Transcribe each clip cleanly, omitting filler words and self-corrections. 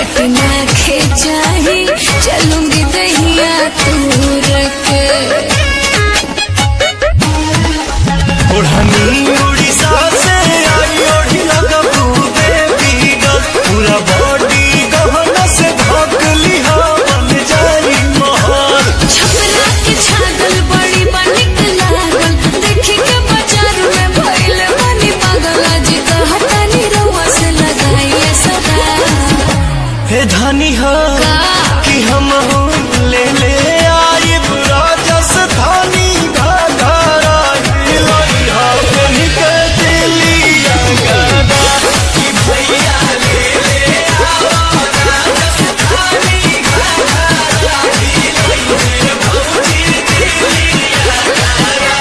पटना के चाही चलूंगी दहिया तूर के। उड़ीसा से आई ओढ़ी लगा बेबी डॉल, पूरा बॉडी गहना से ढक लिहा बन जाई महल। छपरा के छागल बड़ी बनिक लागल, देखी के बाजार में भइल बनी पागल। आज कहतानी रउआ से लगाइए सदा। हे धनी हो कि हम ले ले आई राजस्थानी घाघरा, लइहा बन के दिलिया गदा। कि भैया ले ले आओ राजस्थानी घाघरा, लइहे भौजी दिलिया गदा।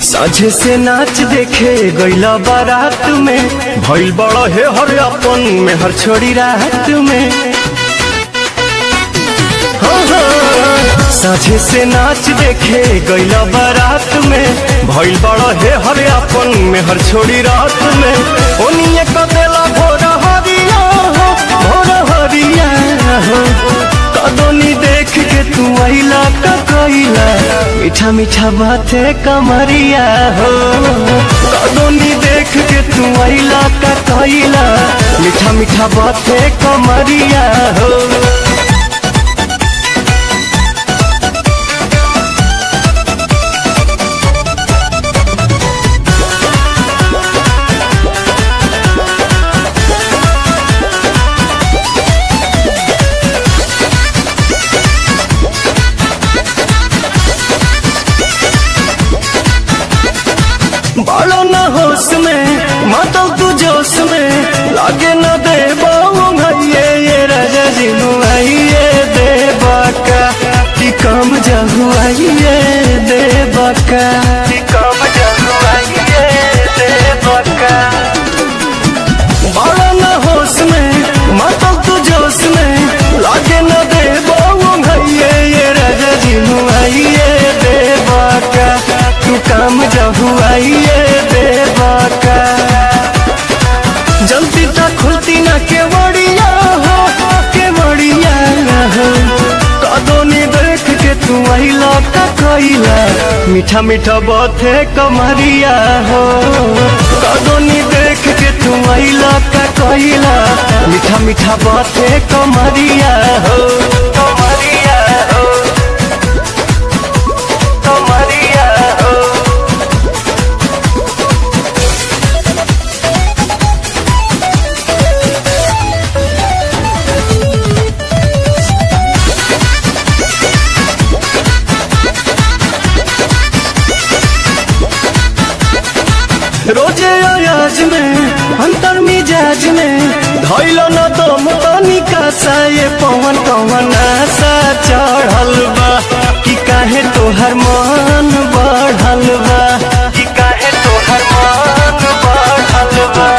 साझे से नाच देखे गईला बारात में, भइल बड़ा है हर अपन में हर छोड़ी रात में। हाँ हाँ। साझे से नाच देखे गईला बारात में, भइल बड़ा है हर अपन में हर छोड़ी रात में। ओनिए कदेला भोर हरिया हो, भोर हरिया हो। कदोनी देख के तू आइला का कइला, मीठा मीठा बाते कमरिया हो। कदोनी देख के तू आइला का कइला, मीठा मीठा बाते कमरिया हो। बालो न होश में मातल तू जोश में, लागे न दे भैये ये राजा जी नुआइए दे बाका। कि कम जहुआइए दे बाका, कि कम जहुआइए दे बाका। बालो न होश में मातल तू जोश में, लागे न दे भैये ये राजा जी नुआइए दे बाका। तू काम जहुआइए दे बाका। जल्दी तक खुलती ना के बड़िया हो, के बड़िया हो। कदोनी देख के तू आइला का कइला, मीठा मीठा बाते कमरिया हो। कदोनी देख के तू आइला का कइला, मीठा मीठा बाते कमरिया हो। कमरिया हो, कमरिया हो। रोजे अयाज में अंतर मिजाज में, धैलो न दम तनिका सा ये पवन कवन आशा चढ़ल बा। कि काहे तोहर मन बढ़ल बा, कि काहे तोहर मन बढ़ल बा।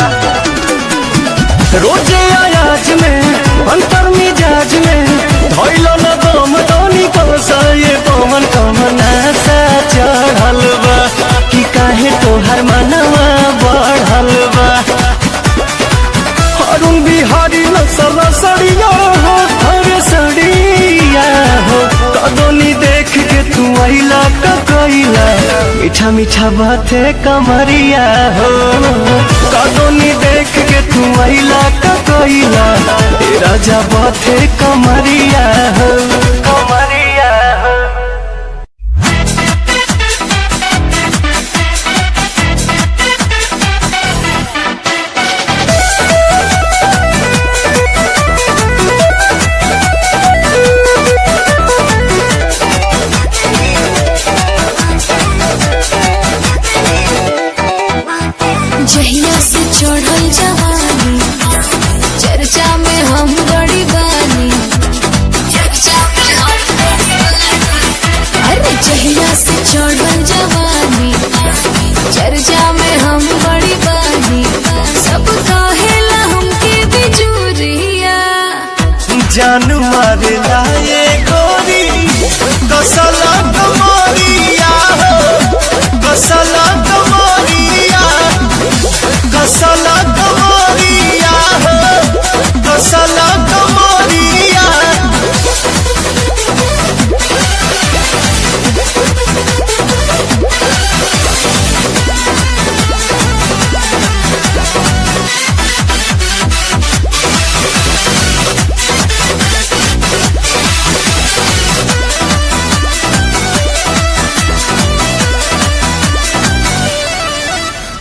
रोजे अयाज में अंतर मिजाज में, धैलो न दम तनिका सा ये पवन कवन आशा चढ़ल बा। कि काहे तोहर मनवा बढ़ल बा। अरुण बिहारी नसल सड़िया हो, हरे सड़िया हो। कदोनी देख के तू आइला का कइला, मीठा मीठा बाते कमरिया हो। कदोनी देख के तू आइला का कइला, ए राजा बाते कमरिया हो। कमरिया हो। जहिया से चढ़ल जवानी, चर्चा जान मारे लाए गोरी कसला कमरिया हो कसला कमरिया कसला कमरिया हो कसला कमरिया।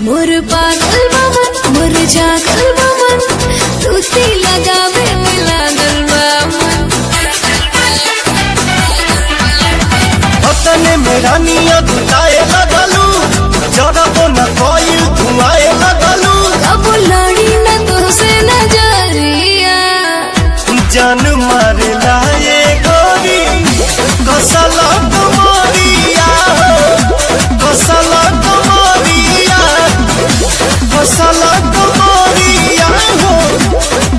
मोर पागल बामन मोर जागल बामन तूती लगावे में लागल बामन। अपने मेरा निया धुलाए लगलू जरबो न कोई धुआए लगलू अब लड़ी न तुझसे नजरिया जान मारे लाए गोरी कसला कमरिया हो कसला कमरिया कसला कमरिया हो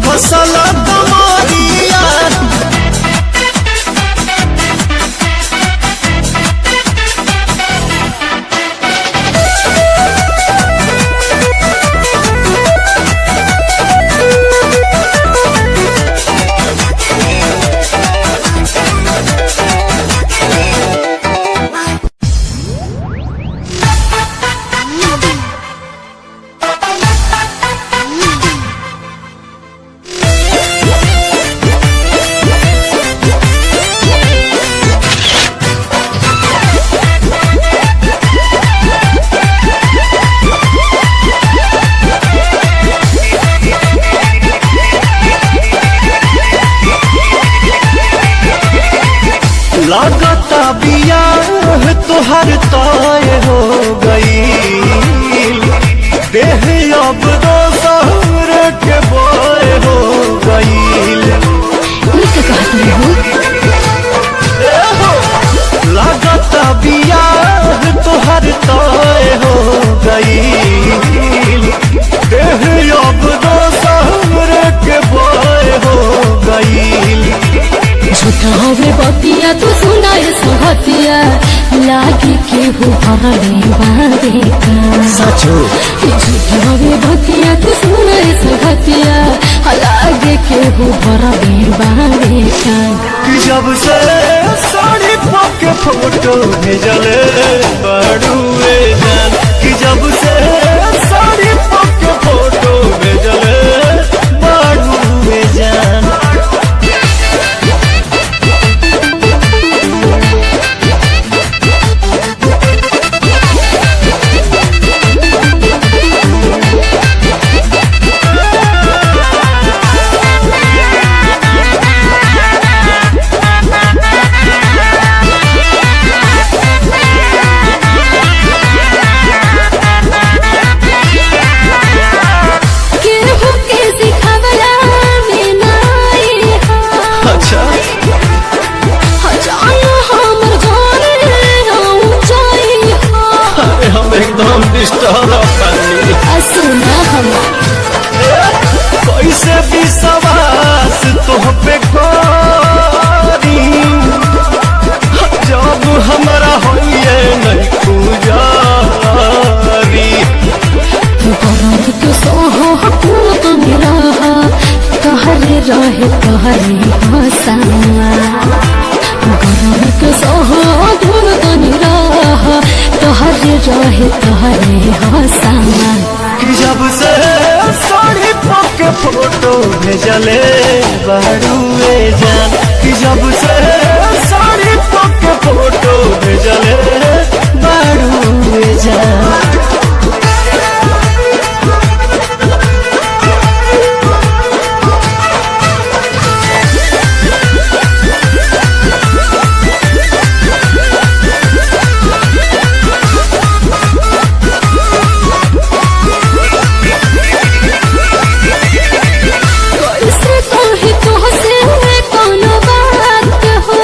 कसला कमरिया। लागता बियाह तुहर तय हो गई देह अब दोसर के बोय हो गई। लागता बियाह तुहर तय हो गई देह अब दोसर के बोय हो गई। झूठा हवे बतिया तू सुनाए सुहतिया लागे के हो हरले बारे का सचो झूठा हवे बतिया तू सुनाए सुहतिया लागे के हो हरले बारे का कि जब से साड़ी पके फोटो भेजले बड़ुए जान कि जब से साड़ी पके फोटो भेजले बड़ुए जान। एकदम डिस्टर्ब कैसे विश्वास तुह पे करी जब हमारा होइए नहीं पूजारी कहरे रहे कहरे हसना सोहो धुन तनी रह तोहरे रहे तोहरे हसना कि जब से साड़ी पके फोटो भेजले बड़ुए जान कि जब से साड़ी पके फोटो भेजले बड़ुए जान। कैसे कही तुहसे कोनो बात हो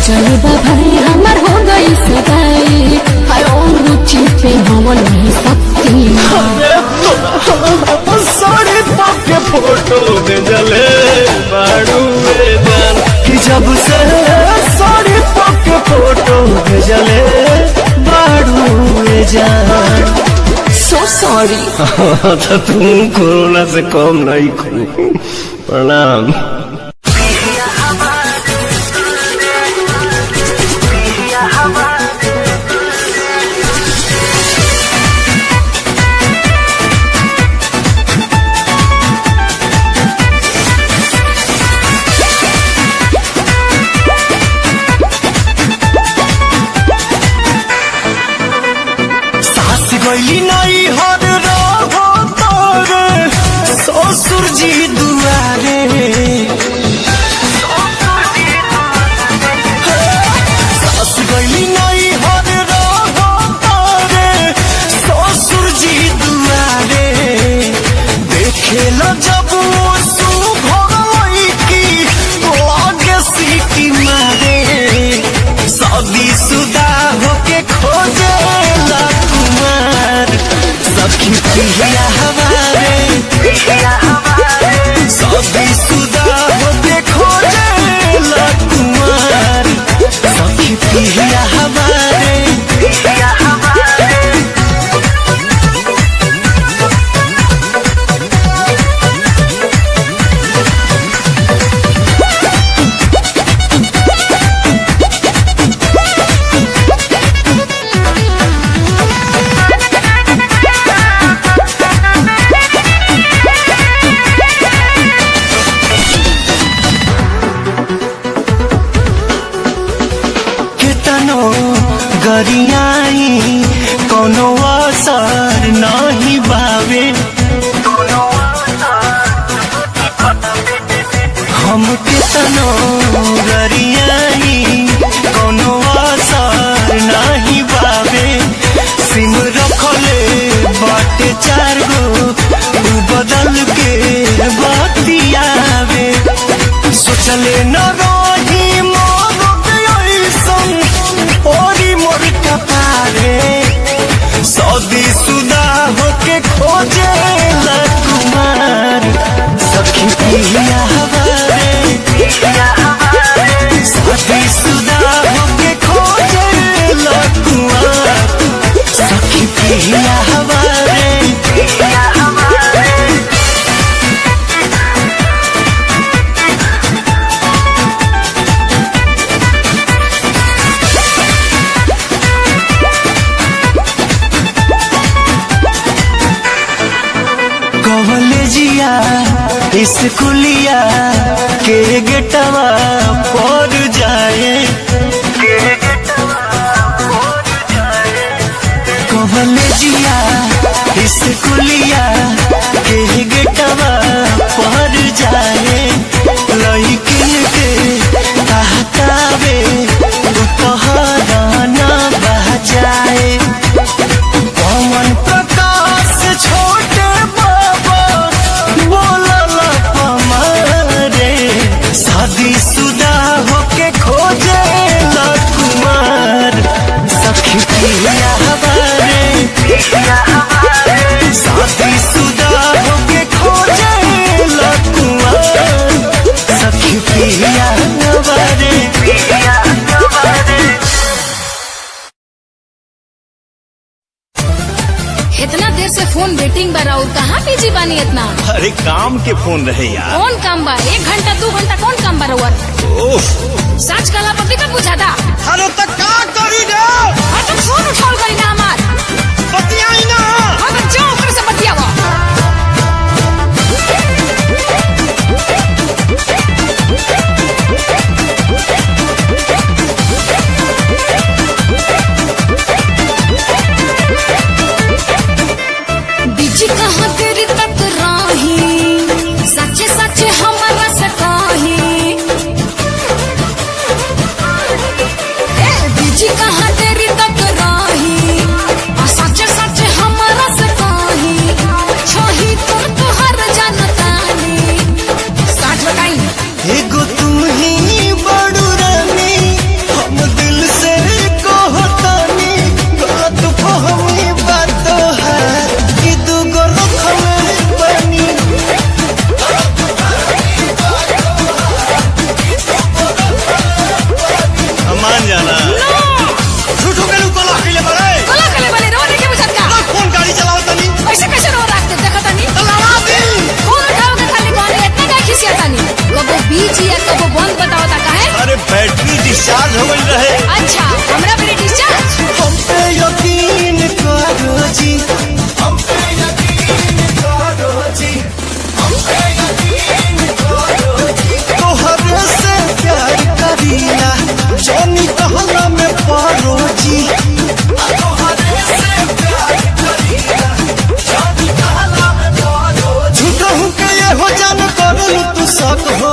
जय भाई हमार हो गई सगाई हाय रुचि पे हम नहीं सकती साड़ी के फोटो भेजले बाड़ू जान कि जब से साड़ी के फोटो भेजले बाड़ू जान सो सॉरी। तो तुम कोरोना से कम नहीं खो। प्रणाम। गई नहीं हर रहो तोरे ससुर जी दुआरे सास गई नहीं हर रहो तोरे ससुर जी दुआरे देखे ल जब सुभई की लागे सीटी मारे शादी शुदा होके खोजे सखी पिया हमारे शादी शुदा होके खोजे कुमार सखी पिया हमारे गरियाई कोनो असर नहीं बावे हम कितनो गरियाई कोनो असर नहीं बावे सिम रखले बाटे 4 गो तू बदल के बतियावे सोचले न रही मोर ओरी मोर कपारे शादी शुदा होके खोजे कुमार सखी पिया हमारे शादी शुदा होके खोजे कुमार सखी पिया हमारे कॉलेजिया स्कूलिया के गेटवा पर जाए कॉलेजिया स्कूलिया के गेटवा पर जाए लइकिन के कहतावे कहना ना बजाए पवन प्रकाश छोटे शादी शुदा होके खोजे कुमार सखी पिया हमारे शादी शुदा होके खोजे कुमार सखी पिया हमारे इतना देर से फोन वेटिंग बा राउर कहाँ बिजी बानी इतना? अरे काम के फोन रहे यार। कौन काम बा? 1 घंटा 2 घंटा कौन काम बा रउर? सच कहला पति का पूछा था। अरे तो का करी रे? तो फोन उठाओ करी ना हमार बतियाई ना। हाँ तो जाओ ओकरे से बतियावा। बिजी कहाँ तेरी तक राही सच्चे सच्चे हमारा से कही बिजी कहाँ तेरी तक राही सच्चे सच्चे हमारा से कही जोनी कहला में परोजी झूठा हूँ के ये हो जान करलू तू सक हो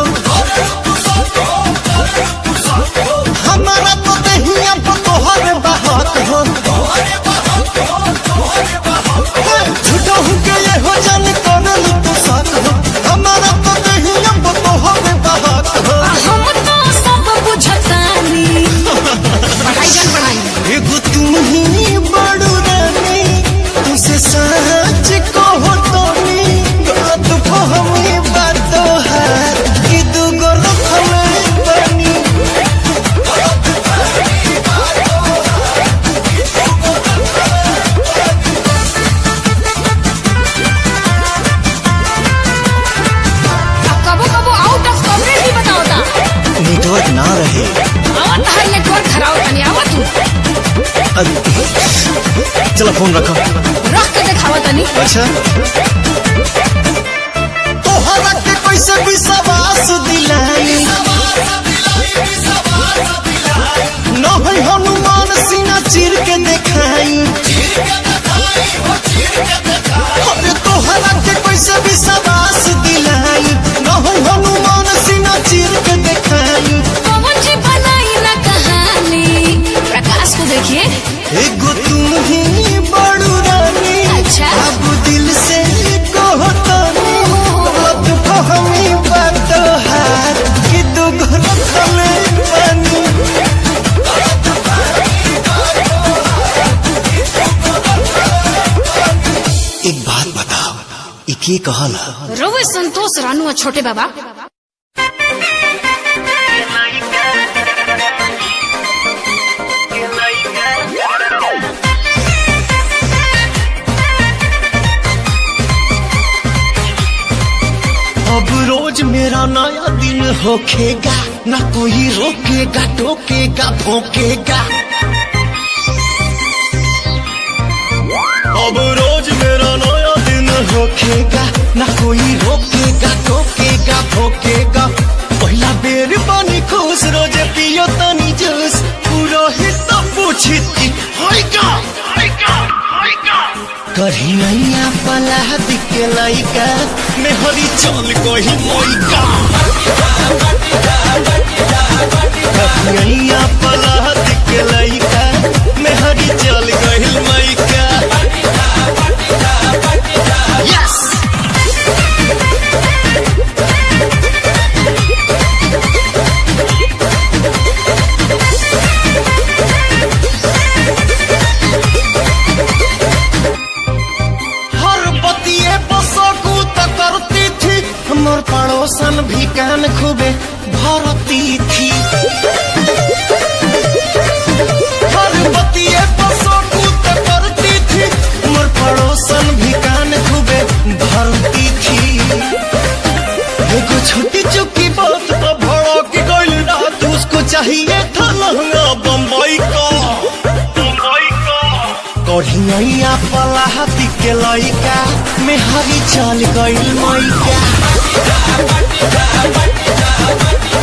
हमारा तो दहिया पर तोहर बहक हो झूठा हूँ के ये हो जान करलू तू सक हो हमारा तो दहिया पर तोहर बहक हो हम तो सब बुझतानी पढ़ाई जान पढ़ाई एगो तुम ही बड़ू रानी तुझसे सच कहो तो गलत फहमी बात है कि दूगो रखले बनी कबो कबो आउट ऑफ कवरेज भी बताओता नेटवर्क ना रहे आवत हर नेटवर्क खराब तनी आवत तू अरे चलो फोन रखो रख के दिखावा तनी अच्छा तोहरा के कैसे विश्वास दिलाई न है हनुमान सीना चीर के देखाई अरे तोहरा के कैसे विश्वास दिलाई न है हनुमान सीना चीर के देखाई पवन जी बनाई ना कहानी प्रकाश को देखिए एगो तुम ही बड़ू रानी अच्छा। अब दिल से कहो तो गलत फहमी बात है कि दूगो रखले बनी एक बात बताओ इके कहला रोवे संतोष रानू और छोटे बाबा अब रोज मेरा नया दिन होखेगा ना कोई रोकेगा टोकेगा भोंकेगा अब रोज मेरा नया दिन होखेगा ना कोई रोकेगा टोकेगा भोंकेगा पहला बेर पानी खुश रोजे पियो तनी जूस पूरा हिस्सा पूछी थी होइगा कढ़िया पला दिखे लाइका में हरी चल कोई मोइका कढ़िया पला दिखे लाइका में हरी चल कोई मोइका यस हमर पड़ोसन भी कान खूबे भरती थी हर बतिये पसोकूत करती थी हमर पड़ोसन भी कान खूबे भरती थी एगो छोटी चुकी बात पर भड़क गइल रात उसको चाहिए था लहंगा बम्बई का कढ़िया पलाहती के लइका में हरी चल गइल मैका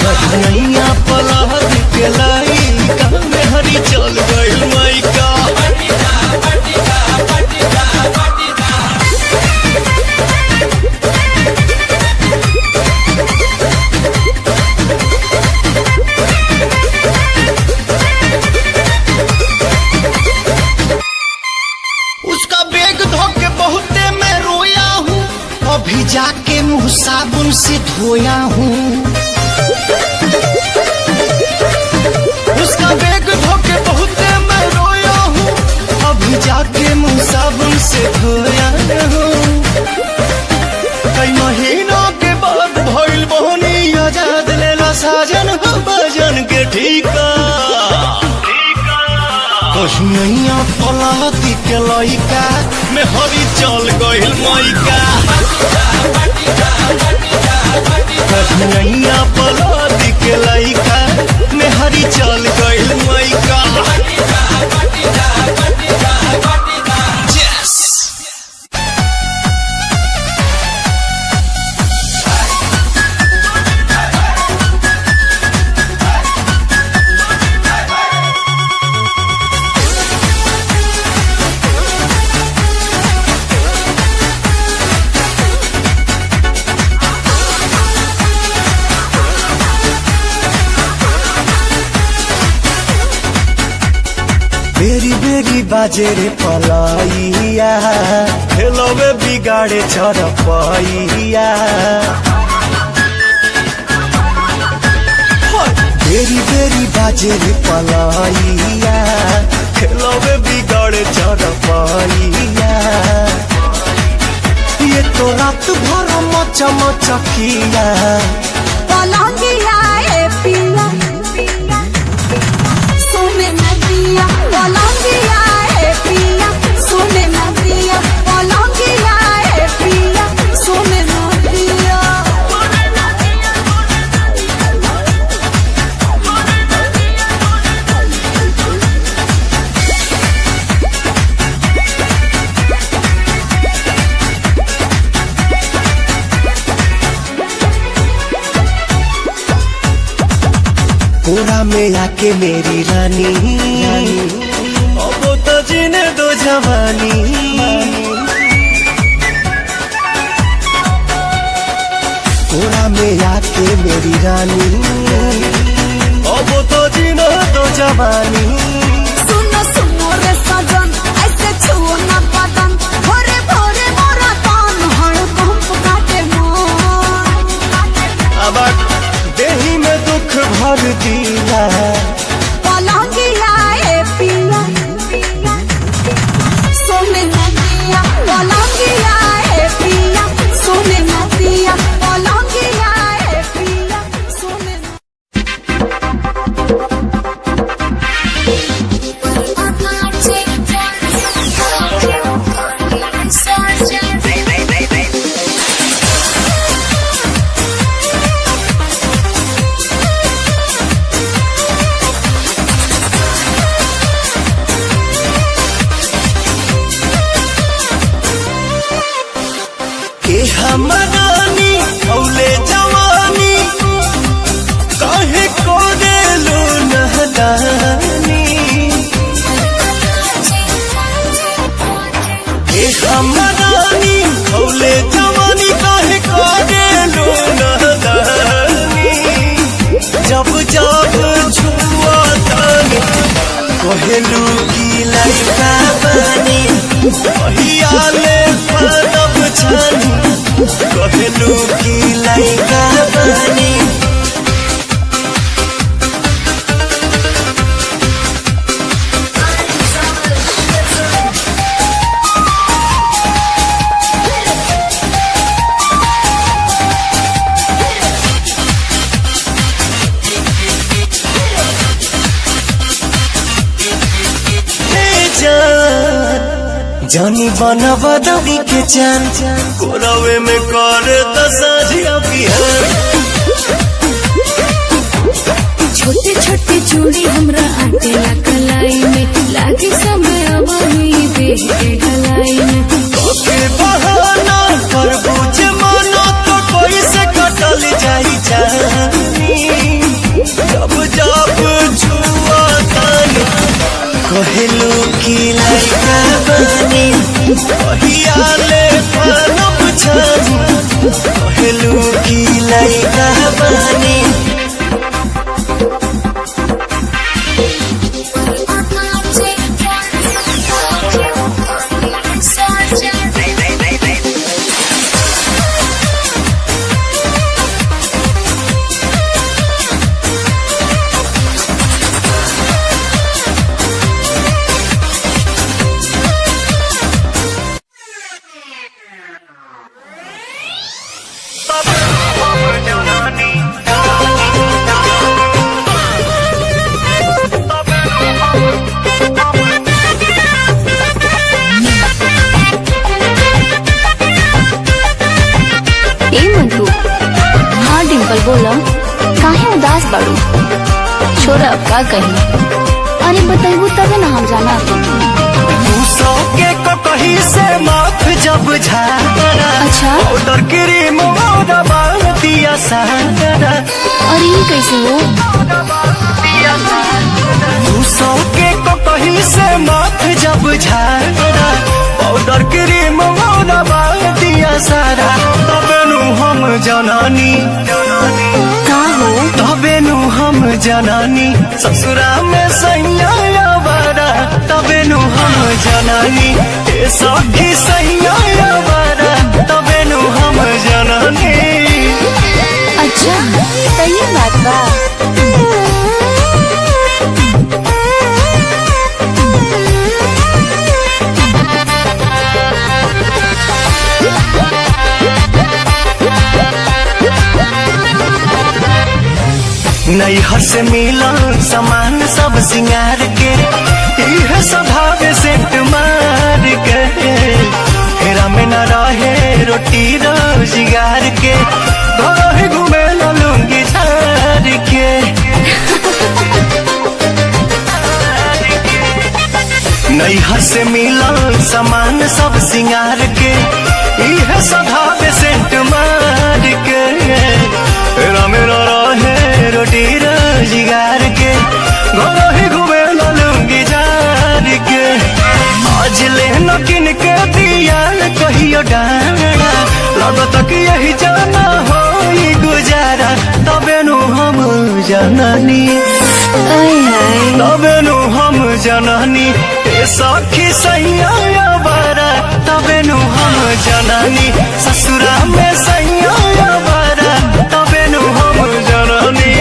कढ़िया पलाहती के लइका में हरी चल गइल मैका उसका बेग धोके बहुते मैं रोया हूँ अभी जाके मुंह साबुन से धोया हूँ उसका बेग धोके बहुते मैं रोया हूँ अभी जाके मुंह साबुन से धोया हूँ कई महीनों के बाद भइल बहनी आजाद लेला साजन हो बजन के ठीका कहिया पलाती के लइका में हरी चल गइल मैका कहिया पलाती के लइका में हरी चल गइल मैका बाजे रे पलाइया खेलवे बिगाड़े चरपैया बेरी बेरी बाजे रे पलाइया खेलवे बिगाड़े चरपैया ये तो रात भर मचा मचकिया पलंगिया ए पिया सोने न दिया पलंगिया ए पिया सोने न दिया पलंगिया ए पिया सोने न दिया कोरा में आके मेरी रानी अब तो जीने दो जवानी कोरा में आके मेरी रानी अब तो जीने दो जवानी सुनो सुनो रे सजन ऐसे छुओ न बदन भोरे भोरे मोरा तन हड़कंप काटे मन अब देही में दुख भर दिया पलंगिया ए पिया सोने न दिया पलंगिया ए पिया सोने न दिया पलंगिया ए पिया सोने न के हमरानी औले जवानी काहे को देलू नहदानी के हमरानी औले जवानी काहे को देलू नहदानी जब जब छुआ तानी कहलू की लड़का बनी कहियाले पनब छानी कहलू की लड़का बनी जानी बनवा दवी के जान कोरवे में कर दसाजिया बिहार छोटे छोटे चूड़ी हमरा आटे ला कलाई में लागे समय अबही बेटे ढलाई में के बहाना कर बुझ मानो तो कोई से कटल जाई जानी जब जब छुआ तानी कहलू की लड़का बनी कहियाले पनब छानी कहलू की लड़का बनी बोला काहे उदास बाड़ू छोरा अब का कही अरे बताइबू तबे ना हम जाना सौ के कहीं से माथ जब झारा अच्छा पाउडर क्रीम बाल दिया सारा अरे ये कैसे हो सौ के कहीं से माथ जब झारा पाउडर क्रीम बाल दिया सारा तबे नु हम जनानी का हो तबे नु हम जनानी ससुरा में सैया बारा तबे नु हम जननी ए सखी सैया बारा तबे नु हम जननी। अच्छा तो ये बात बा। नैहर से मिलल सामान सब सिंगार के इह स्वभाव सेट मार के हेरा में न रहे रोटी रोजगार के घर ही घूमे लूंगी झार के। नैहर से मिलल सामान सब सिंगार के इह स्वभाव सेट मार के हेरा में न रहे रोटी रोजगार के घर ही घूमे लूंगी जार के। आज ले न किन के दिया कहियो डारा लगत कि यही जाना हो गुजारा तबे नु हम जननी तबे नु हम जननी ए सखी सैया बारा तबे नु हम जननी ससुरा में सैया बारा तबे नु हम जननी।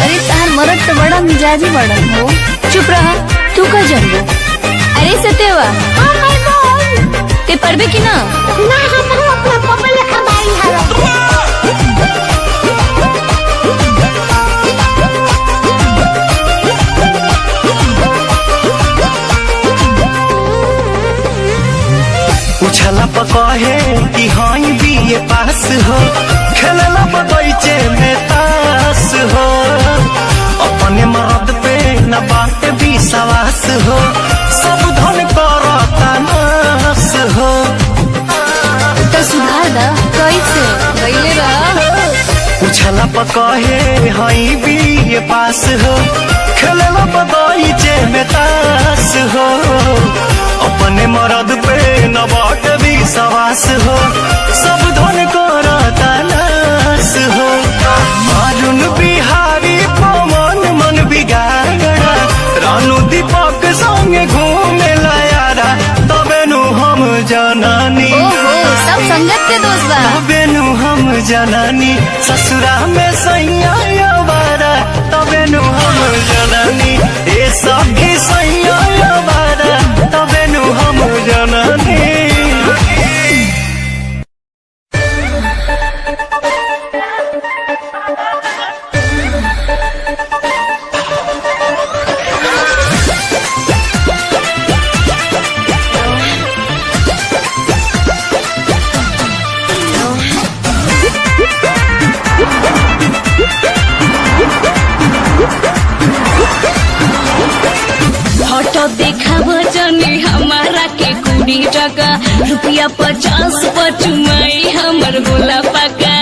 अरे तार मरद तो बड़ा मिजाजी बड़ा हो। चुप रहा तू का जानबो। अरे सतेवा हां हाय बोल ते पढ़बे कि ना हम अपना पापा लेखा बाई हारो। पूछला पकहे कि हाई बीए पास हो खेलला बगीचे में तास हो अपने मर्द पे न बात भी सवास हो सब धन करता नास हो। तो सुधार दा कैसे गईले बा। पूछला पकहे हाई बीए पास हो खेलला बगीचे में तास हो अपने मर्द पे न बात भी सवास हो सब धन करता नास हो। अरुण बिहारी पवन मन बिगाड़ा रानू दीपक संगे घूमे यारा तबे नु हम जननी ओहो सब संगत के दोस्त बा। तबे नु हम जननी ससुरा में सैया बारा तबे नु हम जननी ए सखी सैया बारा तबे नु हम जननी। फोटो देखा जनी हमारा के 20 टका रुपया 50 पचुमाई हमर गोला पका।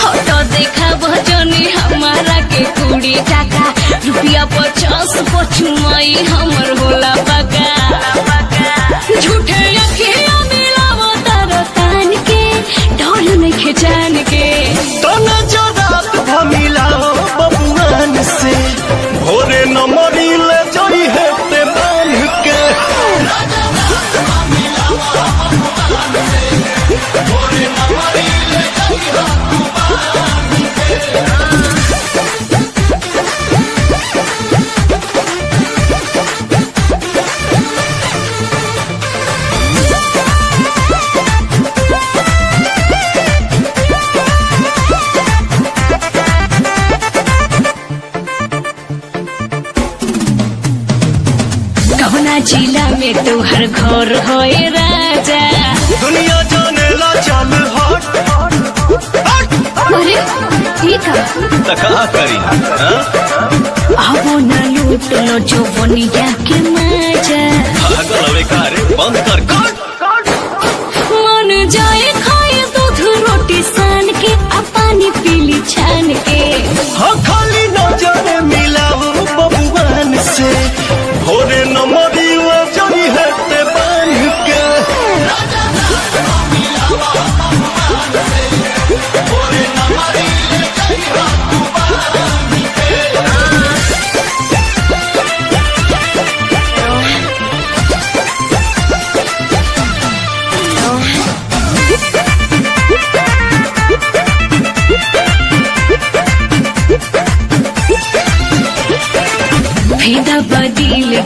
फोटो देखा जनी हमारा के 20 टका रुपया 50 पचुमाई हमर गोला पका। झूठे अखिया मिलावो तारो तान के ढोल नहीं जान के तो न जो रात भमिलाओ बबुआन से भोरे न मरिल जई है ते बांध के। कवना जिला में तोहर घर होए राजा दुनिया जाने ला चल हट अरे ये था तका करी आवो न लूट लो जो बनिया के मजा पागल हवे कारे बंद कर मन जाए खाए दूध रोटी सान के आ पानी पीली छान के। हाँ खाली नजर मिलाओ बबुआन से भोरे न मरिल जई है ते बांध के।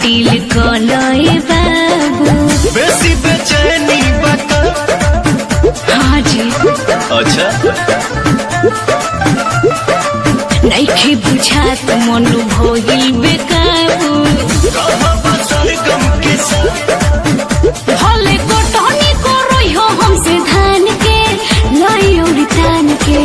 डील कलए बाबू। बेसी बेचैनी बता। हाँ जी। अच्छा नइखे बुझात मन भइल बेकाबू। सरगम के साथ भले कटनी करई हो हमसे धान के लाई और तान के।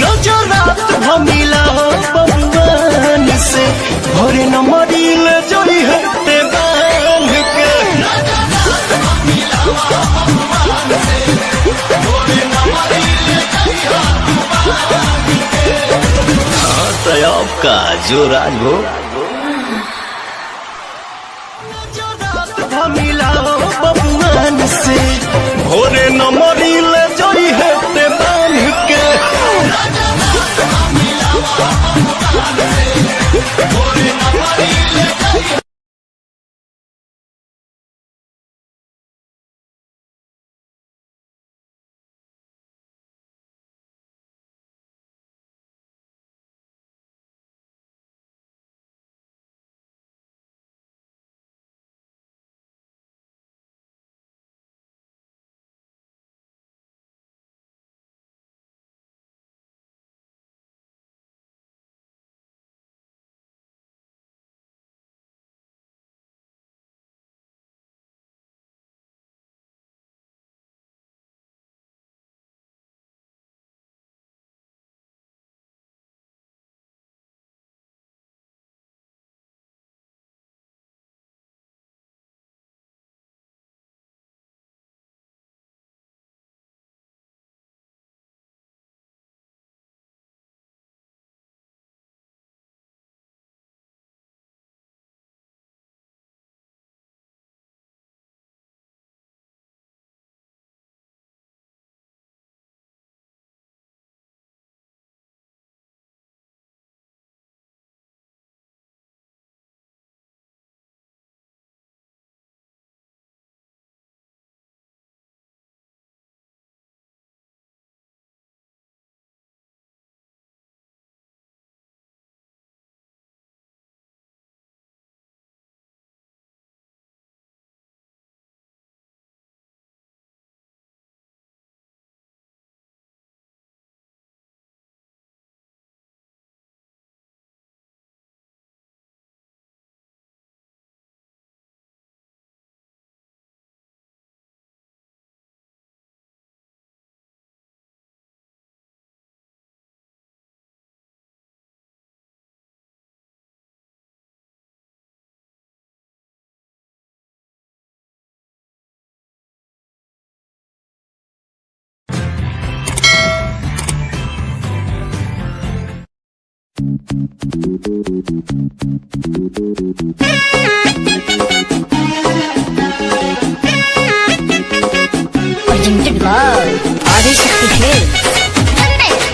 नजर रात भमिला हो बबुआन से भोरे न मरिल जोई है ते बांध के। हाँ तो आपका जो राज हो भमिला हो बबुआन से भोरे न मरिल जोई है ते बांध के। Presented by Adishakti Films.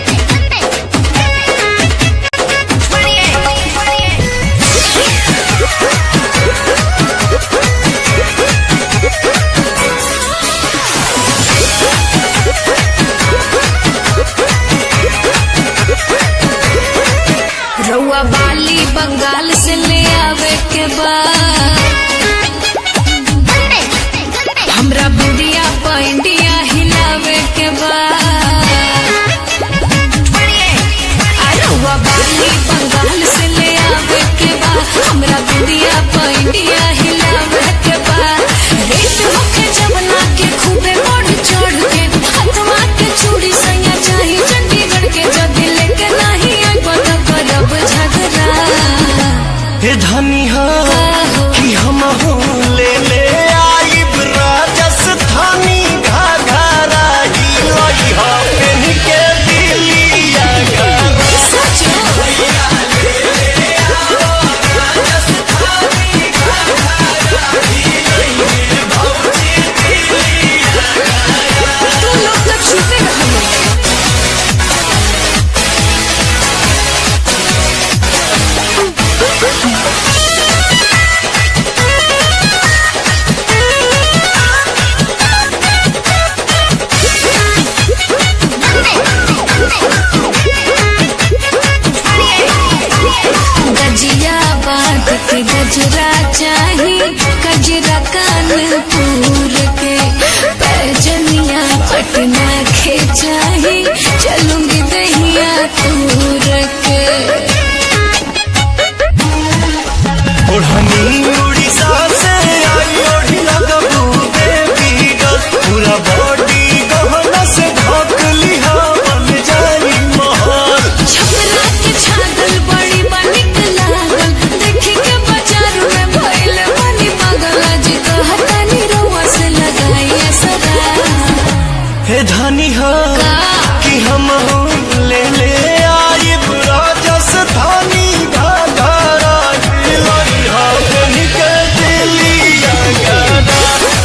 रउआ बाली बंगाल से ले आवे के बाद हमरा बुढ़िया पैंडिया हिलावे के बाद। रउआ बाली बंगाल से ले आवे के बाद हमरा बुढ़िया पैंडिया हिलावे के बाद। रेत होके जवना के खूबे बढ़ चढ़ के हथवा के चूड़ी सैया चाही चंडीगढ़ के जदी लेके नहीं आई बता करब झगड़ा। हे धनी हो कि हम हो ले ले आइब राजस्थानी घाघरा ही लई हो पेन के दिलिया घरा। सच में? राजस्थानी घाघरा धनी हो कि हम ले ले आई राजस्थानी घाघरा दिलई हो के दिलिया गाना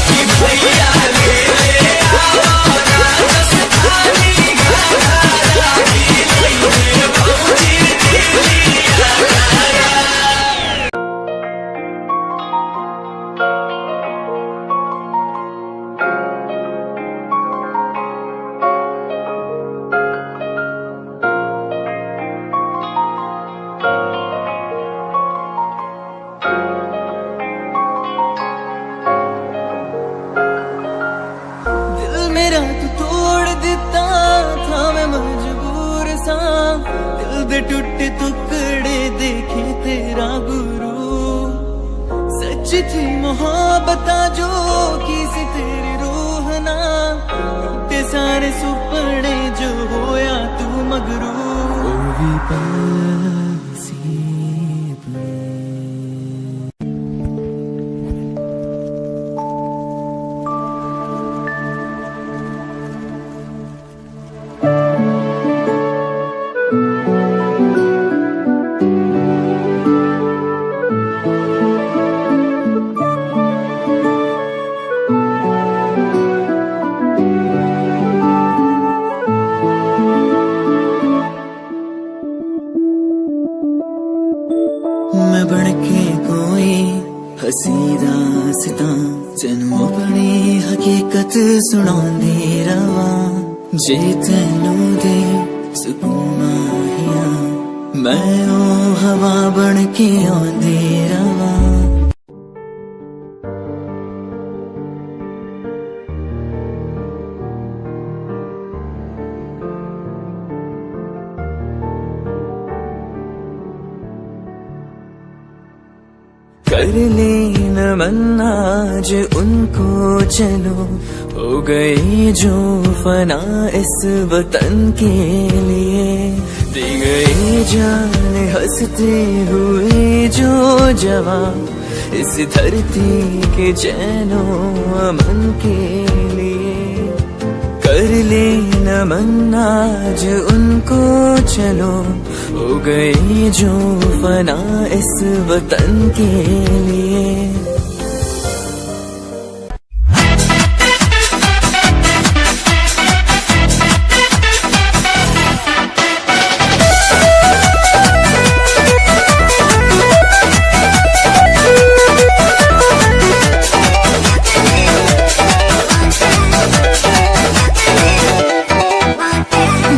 कि भैया ले ले आओ राजस्थानी घाघरा दिलई हो भौजी दिलिया गाना। मेरा तू तोड़ देता था मैं मजबूर सा दिल दे टूटे टुकड़े देखे तेरा गुरु सच थी मोहब्बत जो किसी तेरी रूह ना टूटे सारे सुपने जो होया तू मगरू मैं बनके कोई हसी दास्तां जन्मों अपनी हकीकत सुनांदी रवा जे तैनू दे सुकून माहिया मैं ओ हवा बनके आंदी रवा। कर ले नमन आज उनको चलो हो गई जो फना इस वतन के लिए दी गई जान हंसते हुए जो जवान इस धरती के चैनो अमन के लिए। कर ले नमन आज उनको चलो हो गई जो फना इस वतन के लिए।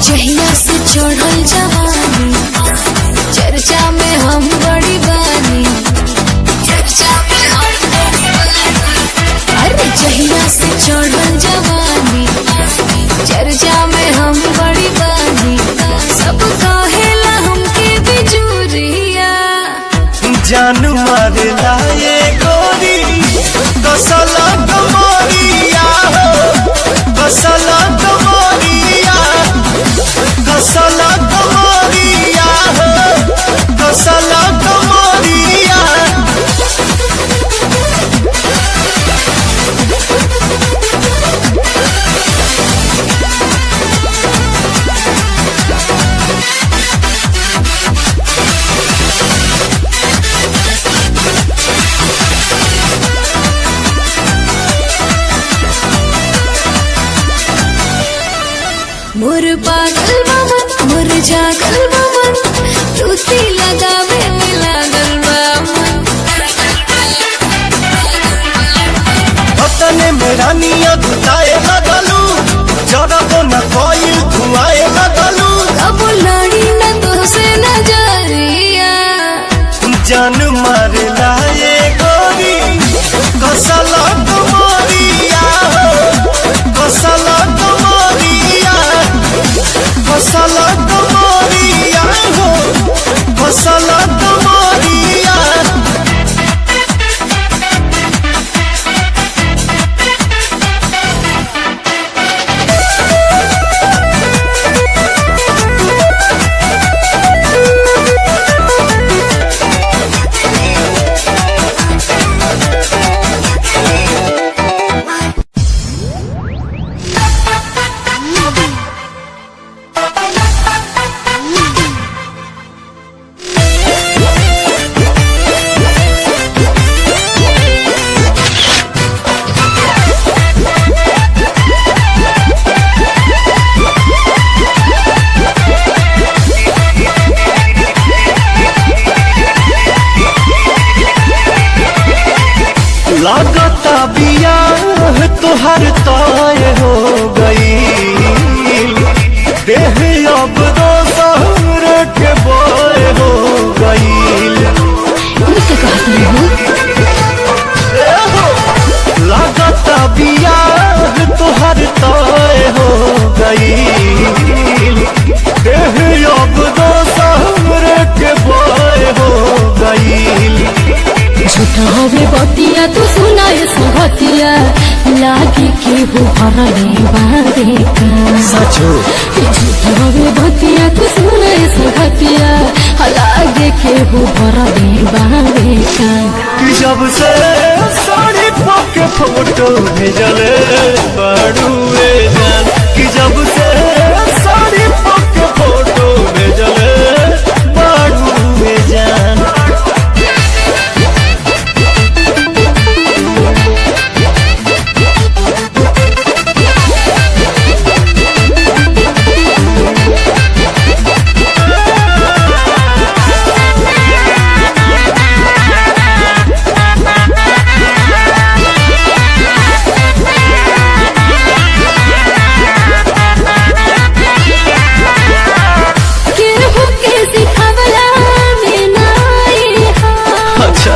जहिया से चढ़ल जवानी चर्चा में हम बड़ी बानी चर्चा में हम बड़ी बानी। अरे जहिया से चढ़ल जवानी चर्चा में हम बड़ी बानी सब कहेला हमके बिजुरिया जान मारेला ये गोरी कसला कमरिया कसला कमरिया कसला कमरिया कसला कमरिया। मोर पागल बामन मोर जागल बामन टूटी लगावे में लागल बामन। अपने मेरा निया धुताए लगलू जरबो न कोई धुआए लगलू कब लड़ी न तो से नजरिया जान मारेला ये गोरी कसला कमरिया कसला कमरिया कसला कमरिया हो भरले बारे का सचो झूठवे भतिया कुछ नहीं सकतिया लागे के हो भरले बारे का कि जब से साड़ी पके फोटो भेजले बड़ुए जान कि जब से साड़ी पके फोटो भेजले बड़ुए जान अच्छा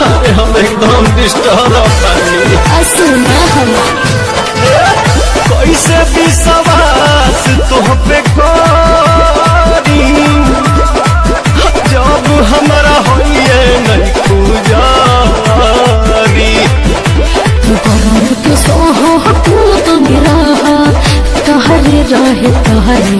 अरे हम एकदम डिस्टर्ब पानी कैसे विश्वास तुह पे करी जब हमारा होइए नहीं पूजारी कहरे रहे कहरे